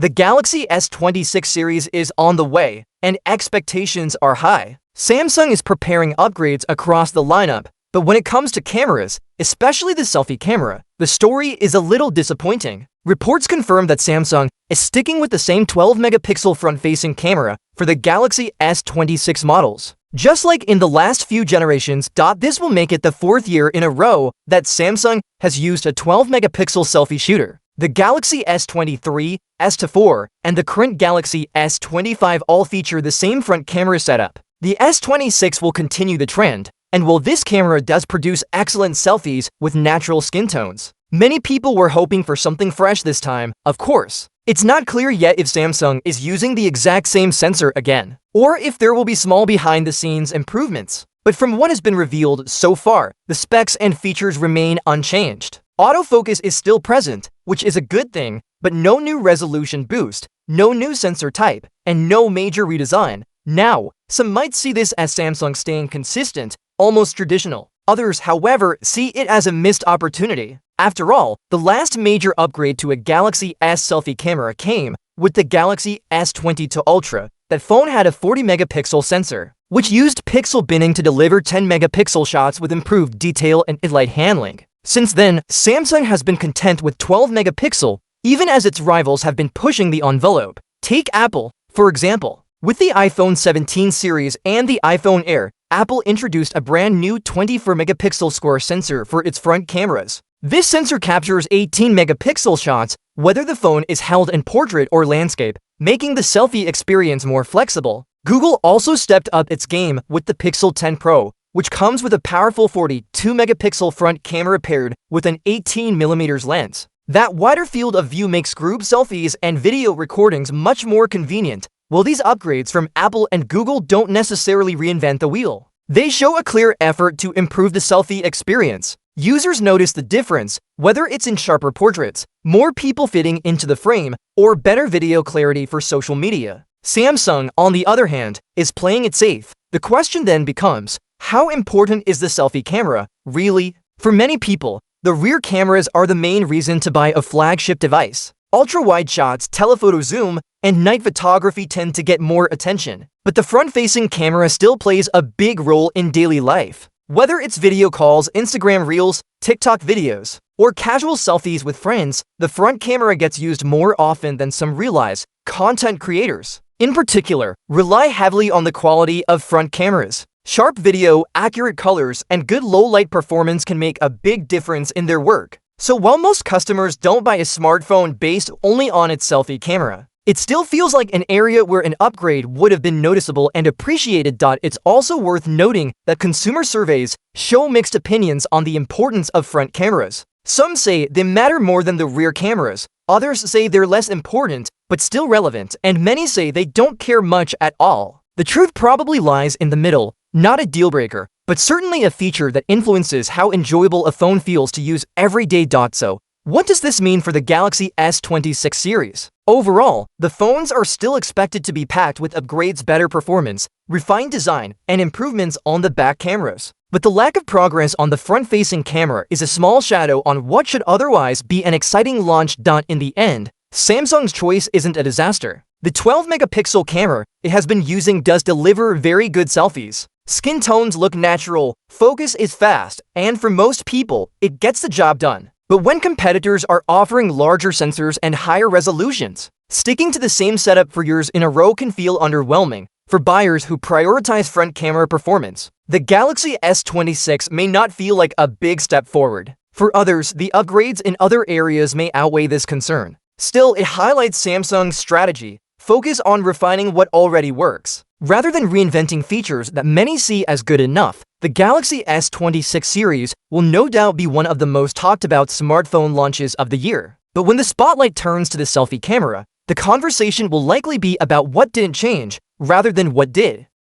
The Galaxy S26 series is on the way, and expectations are high. Samsung is preparing upgrades across the lineup, but when it comes to cameras, especially the selfie camera, the story is a little disappointing. Reports confirm that Samsung is sticking with the same 12-megapixel front-facing camera for the Galaxy S26 models. Just like in the last few generations, this will make it the fourth year in a row that Samsung has used a 12-megapixel selfie shooter. The Galaxy S23, S24, and the current Galaxy S25 all feature the same front camera setup. The S26 will continue the trend, and while this camera does produce excellent selfies with natural skin tones, many people were hoping for something fresh this time, of course. It's not clear yet if Samsung is using the exact same sensor again, or if there will be small behind-the-scenes improvements. But from what has been revealed so far, the specs and features remain unchanged. Autofocus is still present, which is a good thing, but no new resolution boost, no new sensor type, and no major redesign. Now, some might see this as Samsung staying consistent, almost traditional. Others, however, see it as a missed opportunity. After all, the last major upgrade to a Galaxy S selfie camera came with the Galaxy S22 Ultra. That phone had a 40-megapixel sensor, which used pixel binning to deliver 10-megapixel shots with improved detail and light handling. Since then, Samsung has been content with 12-megapixel, even as its rivals have been pushing the envelope. Take Apple, for example. With the iPhone 17 series and the iPhone Air, Apple introduced a brand new 24-megapixel square sensor for its front cameras. This sensor captures 18-megapixel shots, whether the phone is held in portrait or landscape, making the selfie experience more flexible. Google also stepped up its game with the Pixel 10 Pro, which comes with a powerful 42-megapixel front camera paired with an 18mm lens. That wider field of view makes group selfies and video recordings much more convenient. While these upgrades from Apple and Google don't necessarily reinvent the wheel, they show a clear effort to improve the selfie experience. Users notice the difference, whether it's in sharper portraits, more people fitting into the frame, or better video clarity for social media. Samsung, on the other hand, is playing it safe. The question then becomes, how important is the selfie camera, really? For many people, the rear cameras are the main reason to buy a flagship device. Ultra-wide shots, telephoto zoom, and night photography tend to get more attention, but the front-facing camera still plays a big role in daily life. Whether it's video calls, Instagram Reels, TikTok videos, or casual selfies with friends, the front camera gets used more often than some realize. Content creators, in particular, rely heavily on the quality of front cameras. Sharp video, accurate colors, and good low-light performance can make a big difference in their work. So while most customers don't buy a smartphone based only on its selfie camera, it still feels like an area where an upgrade would have been noticeable and appreciated. It's also worth noting that consumer surveys show mixed opinions on the importance of front cameras. Some say they matter more than the rear cameras, others say they're less important but still relevant, and many say they don't care much at all. The truth probably lies in the middle, not a deal breaker, but certainly a feature that influences how enjoyable a phone feels to use every day. So, what does this mean for the Galaxy S26 series? Overall, the phones are still expected to be packed with upgrades, better performance, refined design, and improvements on the back cameras. But the lack of progress on the front-facing camera is a small shadow on what should otherwise be an exciting launch. In the end, Samsung's choice isn't a disaster. The 12-megapixel camera it has been using does deliver very good selfies. Skin tones look natural, focus is fast, and for most people, it gets the job done. But when competitors are offering larger sensors and higher resolutions, sticking to the same setup for years in a row can feel underwhelming for buyers who prioritize front camera performance. The Galaxy S26 may not feel like a big step forward. For others, the upgrades in other areas may outweigh this concern. Still, it highlights Samsung's strategy: focus on refining what already works, rather than reinventing features that many see as good enough. The Galaxy S26 series will no doubt be one of the most talked about smartphone launches of the year. But when the spotlight turns to the selfie camera, the conversation will likely be about what didn't change, rather than what did.